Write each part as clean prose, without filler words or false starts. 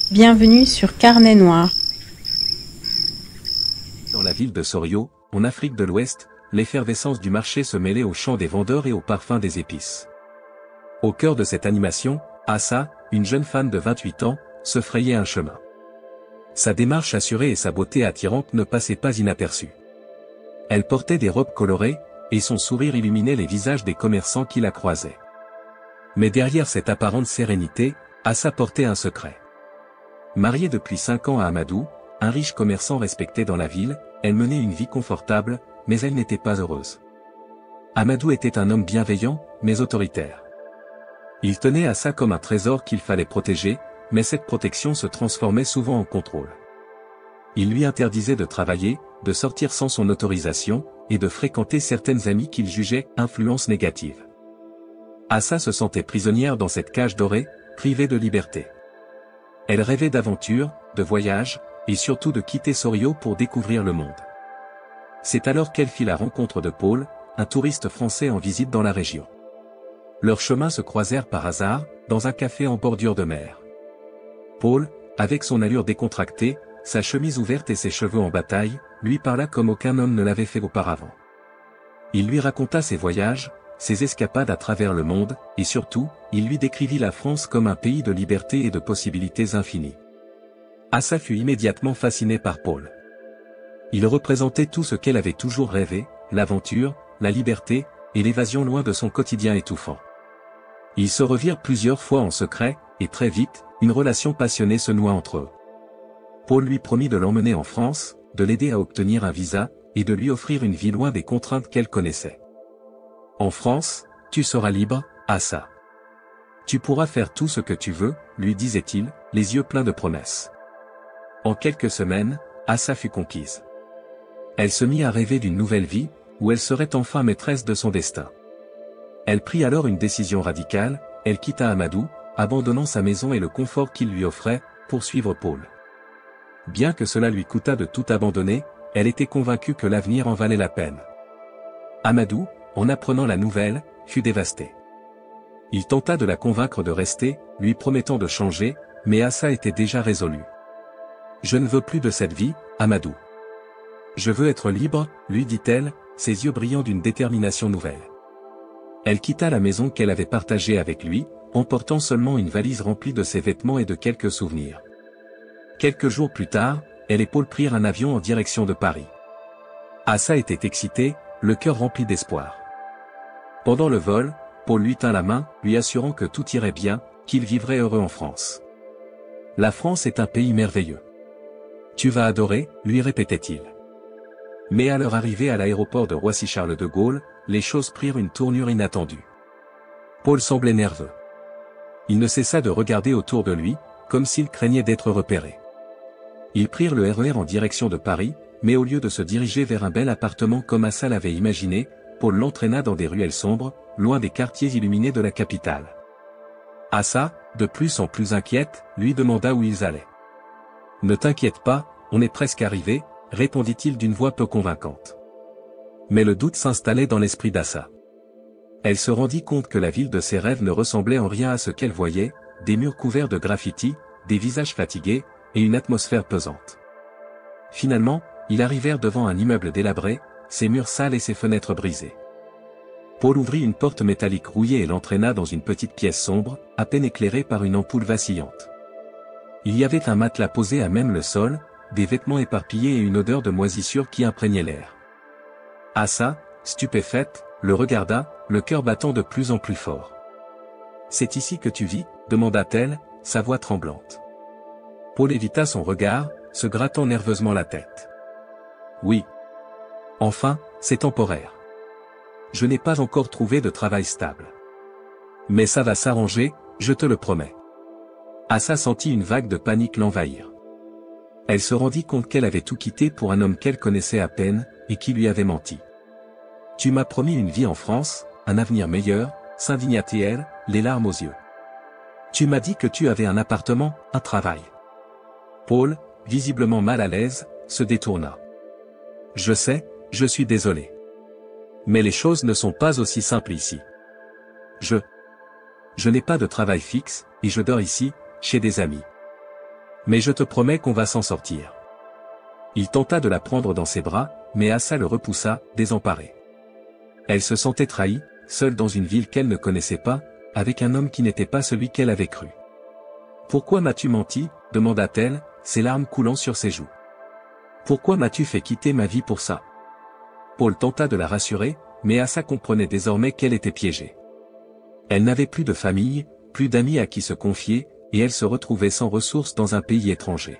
Bienvenue sur Carnet Noir. Dans la ville de Sorio, en Afrique de l'Ouest, l'effervescence du marché se mêlait au chant des vendeurs et au parfum des épices. Au cœur de cette animation, Assa, une jeune femme de 28 ans, se frayait un chemin. Sa démarche assurée et sa beauté attirante ne passaient pas inaperçues. Elle portait des robes colorées, et son sourire illuminait les visages des commerçants qui la croisaient. Mais derrière cette apparente sérénité, Assa portait un secret. Mariée depuis 5 ans à Amadou, un riche commerçant respecté dans la ville, elle menait une vie confortable, mais elle n'était pas heureuse. Amadou était un homme bienveillant, mais autoritaire. Il tenait Assa comme un trésor qu'il fallait protéger, mais cette protection se transformait souvent en contrôle. Il lui interdisait de travailler, de sortir sans son autorisation, et de fréquenter certaines amies qu'il jugeait influences négatives. Assa se sentait prisonnière dans cette cage dorée, privée de liberté. Elle rêvait d'aventure, de voyage, et surtout de quitter Sorio pour découvrir le monde. C'est alors qu'elle fit la rencontre de Paul, un touriste français en visite dans la région. Leurs chemins se croisèrent par hasard, dans un café en bordure de mer. Paul, avec son allure décontractée, sa chemise ouverte et ses cheveux en bataille, lui parla comme aucun homme ne l'avait fait auparavant. Il lui raconta ses voyages, ses escapades à travers le monde, et surtout, il lui décrivit la France comme un pays de liberté et de possibilités infinies. Assa fut immédiatement fascinée par Paul. Il représentait tout ce qu'elle avait toujours rêvé, l'aventure, la liberté, et l'évasion loin de son quotidien étouffant. Ils se revirent plusieurs fois en secret, et très vite, une relation passionnée se noua entre eux. Paul lui promit de l'emmener en France, de l'aider à obtenir un visa, et de lui offrir une vie loin des contraintes qu'elle connaissait. En France, tu seras libre, Assa. Tu pourras faire tout ce que tu veux, lui disait-il, les yeux pleins de promesses. En quelques semaines, Assa fut conquise. Elle se mit à rêver d'une nouvelle vie, où elle serait enfin maîtresse de son destin. Elle prit alors une décision radicale, elle quitta Amadou, abandonnant sa maison et le confort qu'il lui offrait, pour suivre Paul. Bien que cela lui coûtât de tout abandonner, elle était convaincue que l'avenir en valait la peine. Amadou, en apprenant la nouvelle, fut dévasté. Il tenta de la convaincre de rester, lui promettant de changer, mais Assa était déjà résolue. « Je ne veux plus de cette vie, Amadou. Je veux être libre, lui dit-elle, ses yeux brillant d'une détermination nouvelle. Elle quitta la maison qu'elle avait partagée avec lui, emportant seulement une valise remplie de ses vêtements et de quelques souvenirs. Quelques jours plus tard, elle et Paul prirent un avion en direction de Paris. Assa était excitée, le cœur rempli d'espoir. Pendant le vol, Paul lui tint la main, lui assurant que tout irait bien, qu'il vivrait heureux en France. « La France est un pays merveilleux. Tu vas adorer, lui répétait-il. Mais à leur arrivée à l'aéroport de Roissy-Charles de Gaulle, les choses prirent une tournure inattendue. Paul semblait nerveux. Il ne cessa de regarder autour de lui, comme s'il craignait d'être repéré. Ils prirent le RER en direction de Paris, mais au lieu de se diriger vers un bel appartement comme Assa l'avait imaginé, Paul l'entraîna dans des ruelles sombres, loin des quartiers illuminés de la capitale. Assa, de plus en plus inquiète, lui demanda où ils allaient. « Ne t'inquiète pas, on est presque arrivé, » répondit-il d'une voix peu convaincante. Mais le doute s'installait dans l'esprit d'Assa. Elle se rendit compte que la ville de ses rêves ne ressemblait en rien à ce qu'elle voyait, des murs couverts de graffitis, des visages fatigués, et une atmosphère pesante. Finalement, ils arrivèrent devant un immeuble délabré, ses murs sales et ses fenêtres brisées. Paul ouvrit une porte métallique rouillée et l'entraîna dans une petite pièce sombre, à peine éclairée par une ampoule vacillante. Il y avait un matelas posé à même le sol, des vêtements éparpillés et une odeur de moisissure qui imprégnait l'air. Assa, stupéfaite, le regarda, le cœur battant de plus en plus fort. « C'est ici que tu vis ?» demanda-t-elle, sa voix tremblante. Paul évita son regard, se grattant nerveusement la tête. « Oui. Enfin, c'est temporaire. Je n'ai pas encore trouvé de travail stable. Mais ça va s'arranger, je te le promets. » Assa sentit une vague de panique l'envahir. Elle se rendit compte qu'elle avait tout quitté pour un homme qu'elle connaissait à peine, et qui lui avait menti. « Tu m'as promis une vie en France, un avenir meilleur, » s'indigna-t-elle, les larmes aux yeux. « Tu m'as dit que tu avais un appartement, un travail. » Paul, visiblement mal à l'aise, se détourna. « Je sais, je suis désolé. Mais les choses ne sont pas aussi simples ici. Je n'ai pas de travail fixe, et je dors ici, chez des amis. Mais je te promets qu'on va s'en sortir. Il tenta de la prendre dans ses bras, mais Assa le repoussa, désemparé. Elle se sentait trahie, seule dans une ville qu'elle ne connaissait pas, avec un homme qui n'était pas celui qu'elle avait cru. « Pourquoi m'as-tu menti ?» demanda-t-elle, ses larmes coulant sur ses joues. « Pourquoi m'as-tu fait quitter ma vie pour ça ?» Paul tenta de la rassurer, mais Assa comprenait désormais qu'elle était piégée. Elle n'avait plus de famille, plus d'amis à qui se confier, et elle se retrouvait sans ressources dans un pays étranger.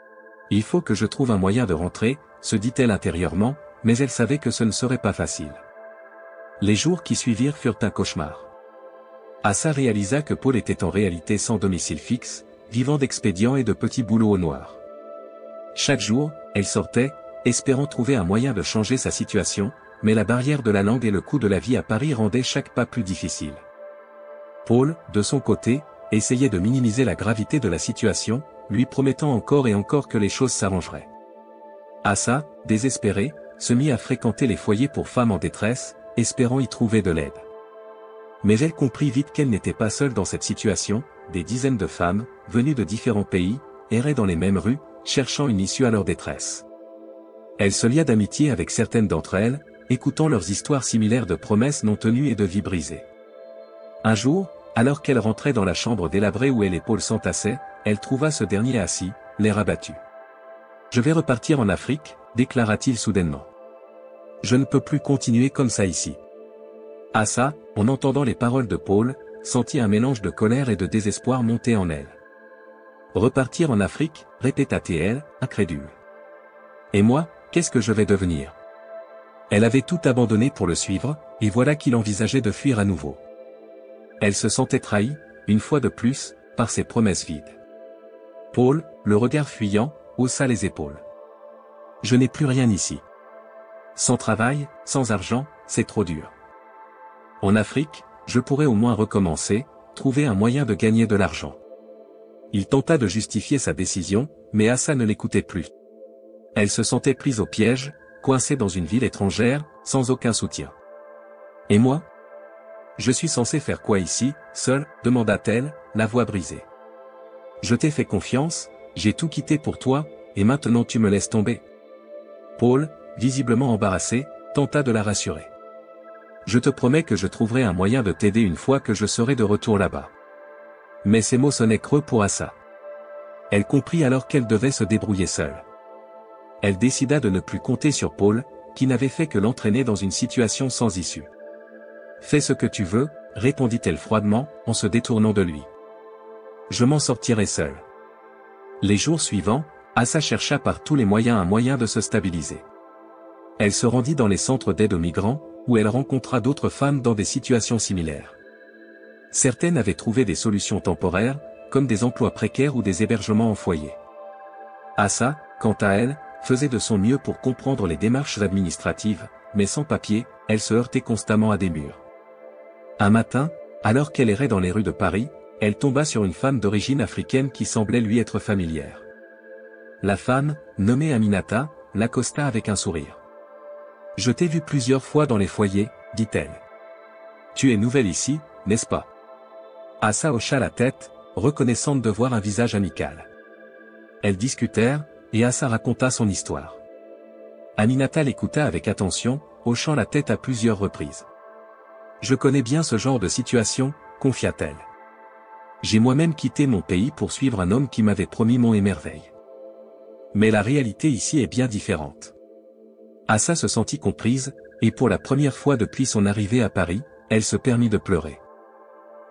« Il faut que je trouve un moyen de rentrer », se dit-elle intérieurement, mais elle savait que ce ne serait pas facile. Les jours qui suivirent furent un cauchemar. Assa réalisa que Paul était en réalité sans domicile fixe, vivant d'expédients et de petits boulots au noir. Chaque jour, elle sortait, espérant trouver un moyen de changer sa situation, mais la barrière de la langue et le coût de la vie à Paris rendaient chaque pas plus difficile. Paul, de son côté, essayait de minimiser la gravité de la situation, lui promettant encore et encore que les choses s'arrangeraient. Assa, désespérée, se mit à fréquenter les foyers pour femmes en détresse, espérant y trouver de l'aide. Mais elle comprit vite qu'elle n'était pas seule dans cette situation, des dizaines de femmes, venues de différents pays, erraient dans les mêmes rues, cherchant une issue à leur détresse. Elle se lia d'amitié avec certaines d'entre elles, écoutant leurs histoires similaires de promesses non tenues et de vies brisées. Un jour, alors qu'elle rentrait dans la chambre délabrée où elle et Paul s'entassaient, elle trouva ce dernier assis, l'air abattu. « Je vais repartir en Afrique », déclara-t-il soudainement. « Je ne peux plus continuer comme ça ici. » Assa, en entendant les paroles de Paul, sentit un mélange de colère et de désespoir monter en elle. « Repartir en Afrique » répéta-t-elle, incrédule. « Et moi, qu'est-ce que je vais devenir ?» Elle avait tout abandonné pour le suivre, et voilà qu'il envisageait de fuir à nouveau. Elle se sentait trahie, une fois de plus, par ses promesses vides. Paul, le regard fuyant, haussa les épaules. « Je n'ai plus rien ici. Sans travail, sans argent, c'est trop dur. En Afrique, je pourrais au moins recommencer, trouver un moyen de gagner de l'argent. » Il tenta de justifier sa décision, mais Assa ne l'écoutait plus. Elle se sentait prise au piège, coincée dans une ville étrangère, sans aucun soutien. « Et moi ? Je suis censée faire quoi ici, seule ?» demanda-t-elle, la voix brisée. « Je t'ai fait confiance, j'ai tout quitté pour toi, et maintenant tu me laisses tomber. » Paul, visiblement embarrassé, tenta de la rassurer. « Je te promets que je trouverai un moyen de t'aider une fois que je serai de retour là-bas. » Mais ces mots sonnaient creux pour Assa. Elle comprit alors qu'elle devait se débrouiller seule. Elle décida de ne plus compter sur Paul, qui n'avait fait que l'entraîner dans une situation sans issue. « Fais ce que tu veux, » répondit-elle froidement, en se détournant de lui. « Je m'en sortirai seule. » Les jours suivants, Assa chercha par tous les moyens un moyen de se stabiliser. Elle se rendit dans les centres d'aide aux migrants, où elle rencontra d'autres femmes dans des situations similaires. Certaines avaient trouvé des solutions temporaires, comme des emplois précaires ou des hébergements en foyer. Assa, quant à elle, faisait de son mieux pour comprendre les démarches administratives, mais sans papier, elle se heurtait constamment à des murs. Un matin, alors qu'elle errait dans les rues de Paris, elle tomba sur une femme d'origine africaine qui semblait lui être familière. La femme, nommée Aminata, l'accosta avec un sourire. « Je t'ai vu plusieurs fois dans les foyers, » dit-elle. « Tu es nouvelle ici, n'est-ce pas ?» Assa hocha la tête, reconnaissante de voir un visage amical. Elles discutèrent, et Assa raconta son histoire. Aminata l'écouta avec attention, hochant la tête à plusieurs reprises. « Je connais bien ce genre de situation, » confia-t-elle. « J'ai moi-même quitté mon pays pour suivre un homme qui m'avait promis monts et merveilles. Mais la réalité ici est bien différente. » Assa se sentit comprise, et pour la première fois depuis son arrivée à Paris, elle se permit de pleurer.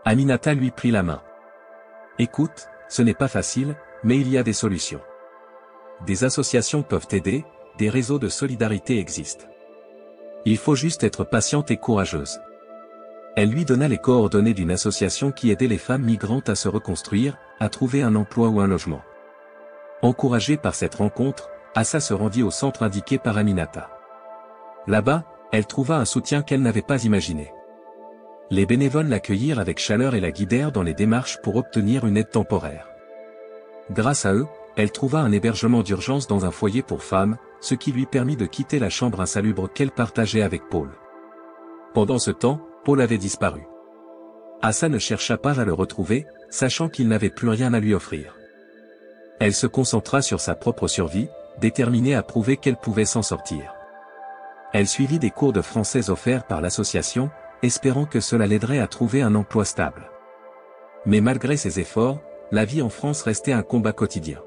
Aminata lui prit la main. « Écoute, ce n'est pas facile, mais il y a des solutions. Des associations peuvent t'aider, des réseaux de solidarité existent. Il faut juste être patiente et courageuse. » Elle lui donna les coordonnées d'une association qui aidait les femmes migrantes à se reconstruire, à trouver un emploi ou un logement. Encouragée par cette rencontre, Assa se rendit au centre indiqué par Aminata. Là-bas, elle trouva un soutien qu'elle n'avait pas imaginé. Les bénévoles l'accueillirent avec chaleur et la guidèrent dans les démarches pour obtenir une aide temporaire. Grâce à eux, elle trouva un hébergement d'urgence dans un foyer pour femmes, ce qui lui permit de quitter la chambre insalubre qu'elle partageait avec Paul. Pendant ce temps, Paul avait disparu. Assa ne chercha pas à le retrouver, sachant qu'il n'avait plus rien à lui offrir. Elle se concentra sur sa propre survie, déterminée à prouver qu'elle pouvait s'en sortir. Elle suivit des cours de français offerts par l'association, espérant que cela l'aiderait à trouver un emploi stable. Mais malgré ses efforts, la vie en France restait un combat quotidien.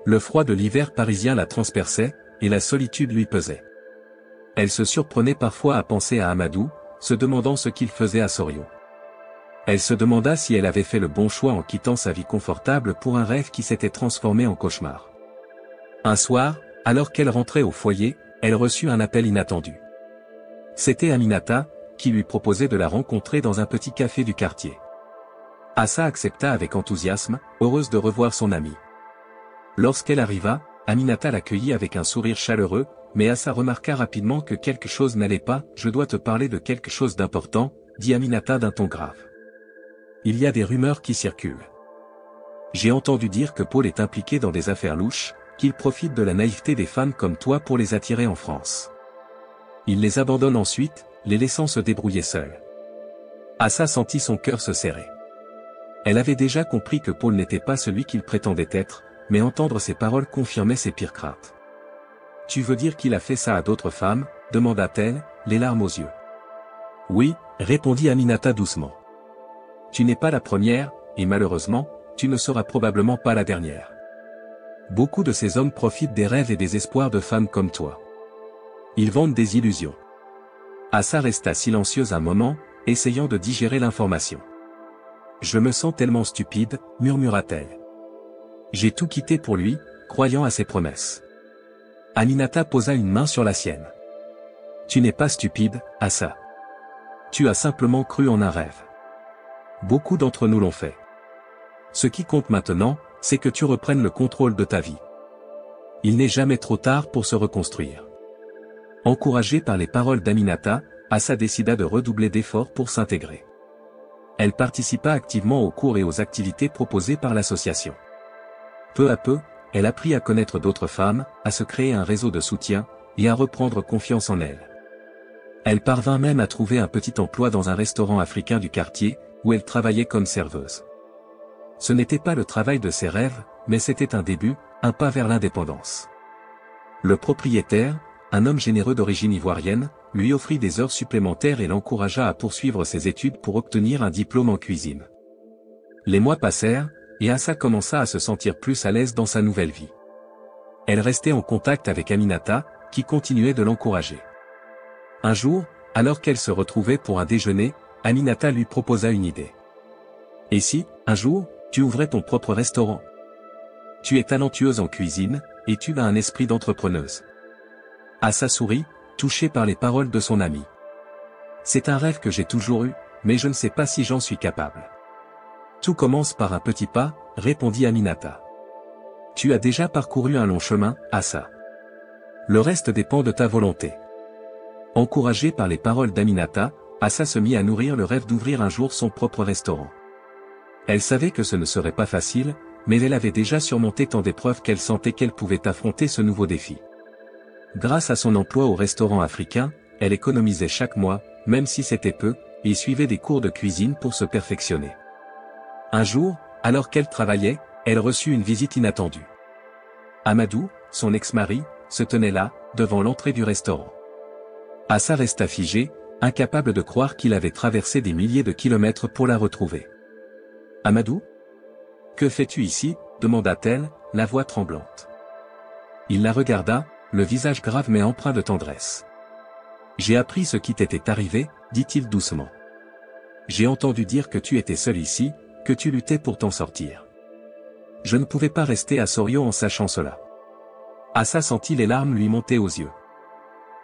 Le froid de l'hiver parisien la transperçait, et la solitude lui pesait. Elle se surprenait parfois à penser à Amadou, se demandant ce qu'il faisait à Sorio. Elle se demanda si elle avait fait le bon choix en quittant sa vie confortable pour un rêve qui s'était transformé en cauchemar. Un soir, alors qu'elle rentrait au foyer, elle reçut un appel inattendu. C'était Aminata, qui lui proposait de la rencontrer dans un petit café du quartier. Assa accepta avec enthousiasme, heureuse de revoir son amie. Lorsqu'elle arriva, Aminata l'accueillit avec un sourire chaleureux, mais Assa remarqua rapidement que quelque chose n'allait pas. « Je dois te parler de quelque chose d'important », dit Aminata d'un ton grave. « Il y a des rumeurs qui circulent. J'ai entendu dire que Paul est impliqué dans des affaires louches, qu'il profite de la naïveté des femmes comme toi pour les attirer en France. Il les abandonne ensuite, les laissant se débrouiller seuls. » Assa sentit son cœur se serrer. Elle avait déjà compris que Paul n'était pas celui qu'il prétendait être, mais entendre ces paroles confirmait ses pires craintes. « Tu veux dire qu'il a fait ça à d'autres femmes ?» demanda-t-elle, les larmes aux yeux. « Oui », répondit Aminata doucement. « Tu n'es pas la première, et malheureusement, tu ne seras probablement pas la dernière. Beaucoup de ces hommes profitent des rêves et des espoirs de femmes comme toi. Ils vendent des illusions. » Assa resta silencieuse un moment, essayant de digérer l'information. « Je me sens tellement stupide, murmura-t-elle. J'ai tout quitté pour lui, croyant à ses promesses. » Aminata posa une main sur la sienne. « Tu n'es pas stupide, Assa. Tu as simplement cru en un rêve. Beaucoup d'entre nous l'ont fait. Ce qui compte maintenant, c'est que tu reprennes le contrôle de ta vie. Il n'est jamais trop tard pour se reconstruire. » Encouragée par les paroles d'Aminata, Assa décida de redoubler d'efforts pour s'intégrer. Elle participa activement aux cours et aux activités proposées par l'association. Peu à peu, elle apprit à connaître d'autres femmes, à se créer un réseau de soutien, et à reprendre confiance en elle. Elle parvint même à trouver un petit emploi dans un restaurant africain du quartier, où elle travaillait comme serveuse. Ce n'était pas le travail de ses rêves, mais c'était un début, un pas vers l'indépendance. Le propriétaire, un homme généreux d'origine ivoirienne, lui offrit des heures supplémentaires et l'encouragea à poursuivre ses études pour obtenir un diplôme en cuisine. Les mois passèrent, et Assa commença à se sentir plus à l'aise dans sa nouvelle vie. Elle restait en contact avec Aminata, qui continuait de l'encourager. Un jour, alors qu'elle se retrouvait pour un déjeuner, Aminata lui proposa une idée. « Et si, un jour, tu ouvrais ton propre restaurant? Tu es talentueuse en cuisine, et tu as un esprit d'entrepreneuse. » Assa sourit, touchée par les paroles de son amie. « C'est un rêve que j'ai toujours eu, mais je ne sais pas si j'en suis capable. » « Tout commence par un petit pas, » répondit Aminata. « Tu as déjà parcouru un long chemin, Assa. Le reste dépend de ta volonté. » Encouragée par les paroles d'Aminata, Assa se mit à nourrir le rêve d'ouvrir un jour son propre restaurant. Elle savait que ce ne serait pas facile, mais elle avait déjà surmonté tant d'épreuves qu'elle sentait qu'elle pouvait affronter ce nouveau défi. Grâce à son emploi au restaurant africain, elle économisait chaque mois, même si c'était peu, et suivait des cours de cuisine pour se perfectionner. Un jour, alors qu'elle travaillait, elle reçut une visite inattendue. Amadou, son ex-mari, se tenait là, devant l'entrée du restaurant. Assa resta figée, incapable de croire qu'il avait traversé des milliers de kilomètres pour la retrouver. « Amadou ? Que fais-tu ici ?» demanda-t-elle, la voix tremblante. Il la regarda, le visage grave mais empreint de tendresse. « J'ai appris ce qui t'était arrivé, » dit-il doucement. « J'ai entendu dire que tu étais seule ici, que tu luttais pour t'en sortir. Je ne pouvais pas rester à Sorio en sachant cela. » Assa sentit les larmes lui monter aux yeux.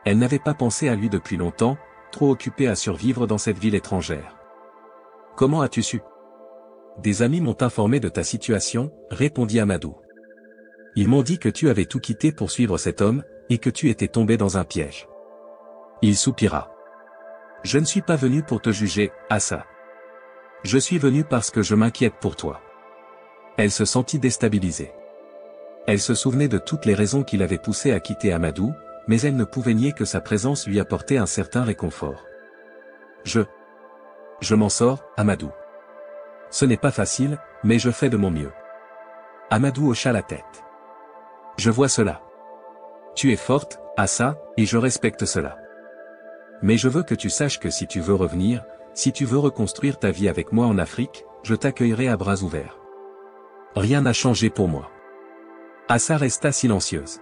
Elle n'avait pas pensé à lui depuis longtemps, trop occupée à survivre dans cette ville étrangère. « Comment as-tu su ? » « Des amis m'ont informé de ta situation, » répondit Amadou. « Ils m'ont dit que tu avais tout quitté pour suivre cet homme, et que tu étais tombé dans un piège. » Il soupira. « Je ne suis pas venu pour te juger, Assa. Je suis venu parce que je m'inquiète pour toi. » Elle se sentit déstabilisée. Elle se souvenait de toutes les raisons qui l'avaient poussée à quitter Amadou, mais elle ne pouvait nier que sa présence lui apportait un certain réconfort. « Je m'en sors, Amadou. Ce n'est pas facile, mais je fais de mon mieux. » Amadou hocha la tête. Je vois cela. Tu es forte, Assa, et je respecte cela. Mais je veux que tu saches que si tu veux revenir, si tu veux reconstruire ta vie avec moi en Afrique, je t'accueillerai à bras ouverts. Rien n'a changé pour moi. Assa resta silencieuse.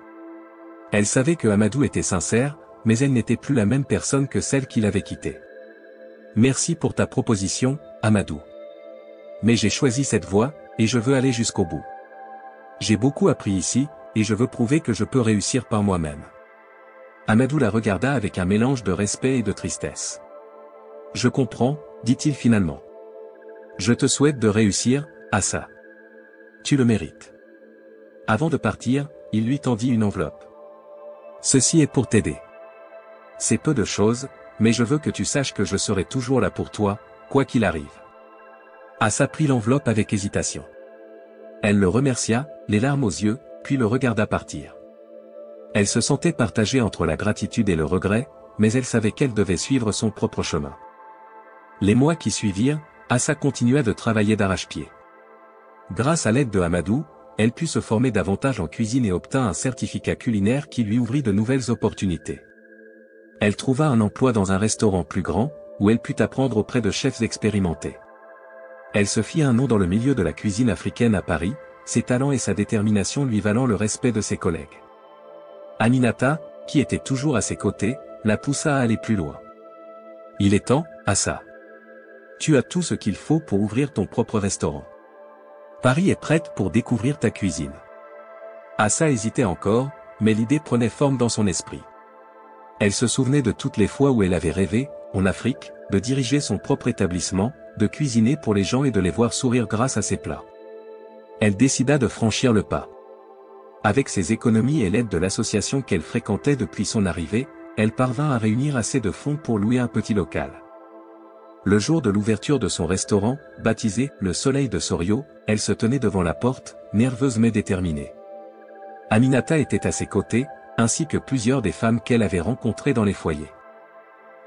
Elle savait que Amadou était sincère, mais elle n'était plus la même personne que celle qui l'avait quittée. Merci pour ta proposition, Amadou. Mais j'ai choisi cette voie, et je veux aller jusqu'au bout. J'ai beaucoup appris ici, et je veux prouver que je peux réussir par moi-même. Amadou la regarda avec un mélange de respect et de tristesse. Je comprends, dit-il finalement. Je te souhaite de réussir, Assa. Tu le mérites. Avant de partir, il lui tendit une enveloppe. Ceci est pour t'aider. C'est peu de choses, mais je veux que tu saches que je serai toujours là pour toi, quoi qu'il arrive. Assa prit l'enveloppe avec hésitation. Elle le remercia, les larmes aux yeux, puis le regarda partir. Elle se sentait partagée entre la gratitude et le regret, mais elle savait qu'elle devait suivre son propre chemin. Les mois qui suivirent, Assa continua de travailler d'arrache-pied. Grâce à l'aide de Amadou, elle put se former davantage en cuisine et obtint un certificat culinaire qui lui ouvrit de nouvelles opportunités. Elle trouva un emploi dans un restaurant plus grand, où elle put apprendre auprès de chefs expérimentés. Elle se fit un nom dans le milieu de la cuisine africaine à Paris, ses talents et sa détermination lui valant le respect de ses collègues. Aminata, qui était toujours à ses côtés, la poussa à aller plus loin. Il est temps, Assa. Tu as tout ce qu'il faut pour ouvrir ton propre restaurant. Paris est prête pour découvrir ta cuisine. Assa hésitait encore, mais l'idée prenait forme dans son esprit. Elle se souvenait de toutes les fois où elle avait rêvé, en Afrique, de diriger son propre établissement, de cuisiner pour les gens et de les voir sourire grâce à ses plats. Elle décida de franchir le pas. Avec ses économies et l'aide de l'association qu'elle fréquentait depuis son arrivée, elle parvint à réunir assez de fonds pour louer un petit local. Le jour de l'ouverture de son restaurant, baptisé « Le Soleil de Sorio », elle se tenait devant la porte, nerveuse mais déterminée. Aminata était à ses côtés, ainsi que plusieurs des femmes qu'elle avait rencontrées dans les foyers.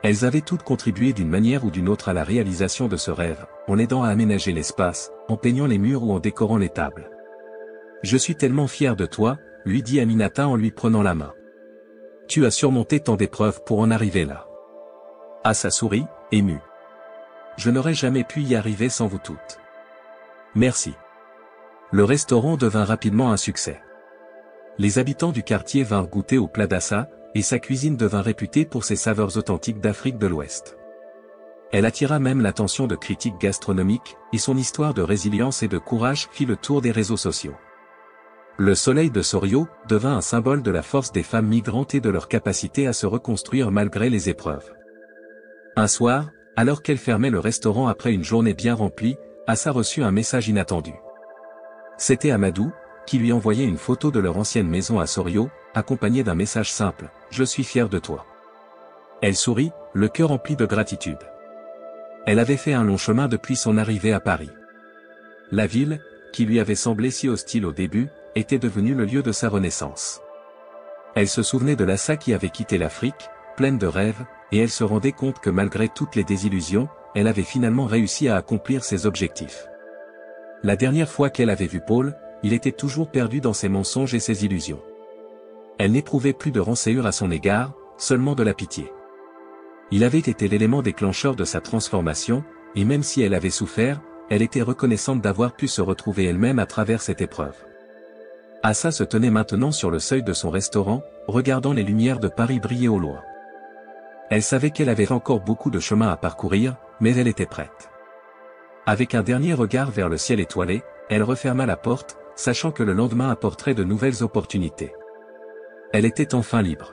Elles avaient toutes contribué d'une manière ou d'une autre à la réalisation de ce rêve, en aidant à aménager l'espace, en peignant les murs ou en décorant les tables. « Je suis tellement fière de toi », lui dit Aminata en lui prenant la main. « Tu as surmonté tant d'épreuves pour en arriver là. » Assa sourit, émue. « Je n'aurais jamais pu y arriver sans vous toutes. Merci. » Le restaurant devint rapidement un succès. Les habitants du quartier vinrent goûter au plat d'Assa, et sa cuisine devint réputée pour ses saveurs authentiques d'Afrique de l'Ouest. Elle attira même l'attention de critiques gastronomiques, et son histoire de résilience et de courage fit le tour des réseaux sociaux. Le Soleil de Sorio devint un symbole de la force des femmes migrantes et de leur capacité à se reconstruire malgré les épreuves. Un soir, alors qu'elle fermait le restaurant après une journée bien remplie, Assa reçut un message inattendu. C'était Amadou, qui lui envoyait une photo de leur ancienne maison à Sorio, accompagnée d'un message simple, « Je suis fier de toi ». Elle sourit, le cœur rempli de gratitude. Elle avait fait un long chemin depuis son arrivée à Paris. La ville, qui lui avait semblé si hostile au début, était devenue le lieu de sa renaissance. Elle se souvenait de l'Assa qui avait quitté l'Afrique, pleine de rêves, et elle se rendait compte que malgré toutes les désillusions, elle avait finalement réussi à accomplir ses objectifs. La dernière fois qu'elle avait vu Paul, il était toujours perdu dans ses mensonges et ses illusions. Elle n'éprouvait plus de rancœur à son égard, seulement de la pitié. Il avait été l'élément déclencheur de sa transformation, et même si elle avait souffert, elle était reconnaissante d'avoir pu se retrouver elle-même à travers cette épreuve. Assa se tenait maintenant sur le seuil de son restaurant, regardant les lumières de Paris briller au loin. Elle savait qu'elle avait encore beaucoup de chemin à parcourir, mais elle était prête. Avec un dernier regard vers le ciel étoilé, elle referma la porte, sachant que le lendemain apporterait de nouvelles opportunités. Elle était enfin libre.